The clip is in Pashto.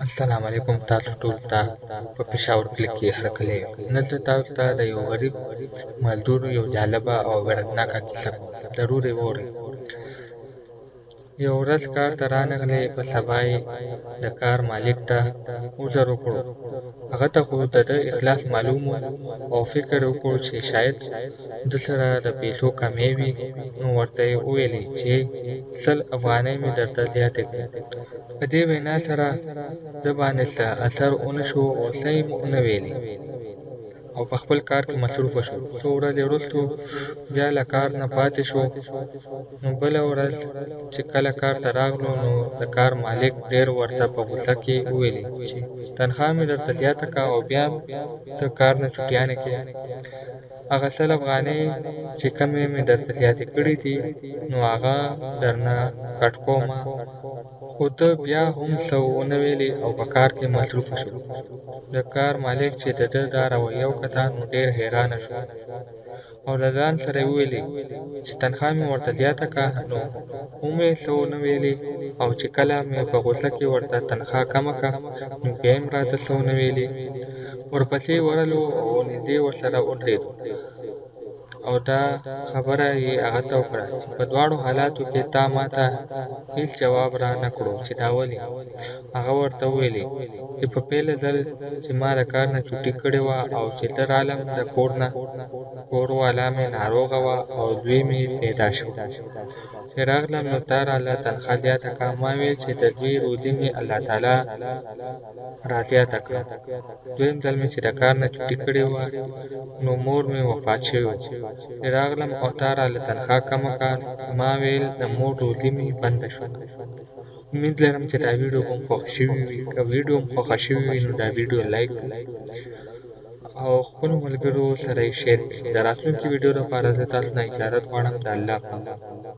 السلام علیکم تاسو ټول ته په پېښور کلي کې هرکلی یم. دلته تاسو ته د یو غریب مزدور یو جالبه او عبرتناکه کیسه کوم. ضرور یې واورئ. یو ورځ کار ته رانغلی، په سبا یې د کار مالک ته عذر وکړو. هغه ته خو د ده اخلاص معلوم و او فکر یې وکړ چې شاید ده سره د پیسو کمی وي، نو ورته یې وویلې چې 100 افغانۍ مې درته زیاتې کړې. په دې وینا سره ده باندې څه اثر ونه شو او څه یې ونه ویلې او په خپل کار کې مصروفه شو. څو ورځې وروسته بیا له کار نه پاتې شو. نو بله ورځ چې کله کار ته راغلو، نو د کار مالک ډېر ورته په غوسه کې وویلې چې تنخوا مې درته زیاته کړه او بیا ته کار نه چټیانې کوې. هغه 100 افغانۍ چې کمې مې درته زیاتې کړې دي، نو هغه درنه کټ کومه. خو ده بیا هم څه ونه ویلې او په کار کې مصروفه شو. د کار مالک چې د ده دا رویه وکته، نو ډېر حیرانه شو او له ځان سره یې وویلې چې تنخوا مې ورته زیاته کړه، نو هم یې څه ونه ویلې، او چې کله مې په غوسه کې ورته تنخوا کمه کړه، نو بیا یې راته څه ونه ویلې. ورپسې ورغلو او نږدې ورسره ودرېدو او دا خبره یې هغه ته وکړه چې په دواړو حالاتو کې تا ماته هېڅ جواب را نه کړو، چې دا ولې؟ هغه ورته وویلې چې په پیله ځل چې ما د کار نه چوټي کړې وه او چې زه رالم د کور نه، کور والا مې ناروغه وه او زوی مې پیدا شو. چې راغلم نو تا راله تنخوا زیاته کړه. ما ویل چې د زوی روزي مې الله تعالی را زیاته کړه. دویم ځل مې چې د کار نه چوټي کړې وه، نو مور مې وفات شوې وه. چې راغلم او تا راله تنخوا کمه کړه، ما ویل د مور روزي مې بنده شوه. امید لرم چې دا ویډیو به مو خوښه شوې وي. که ویډیو مو خوښه شوې وي، نو دا ویډیو لایک او خپلو ملګرو سره یې شیر کړئ. د راتلونکي ویډیو لپاره زه تاسو نه اجازت غواړم. د الله په امان.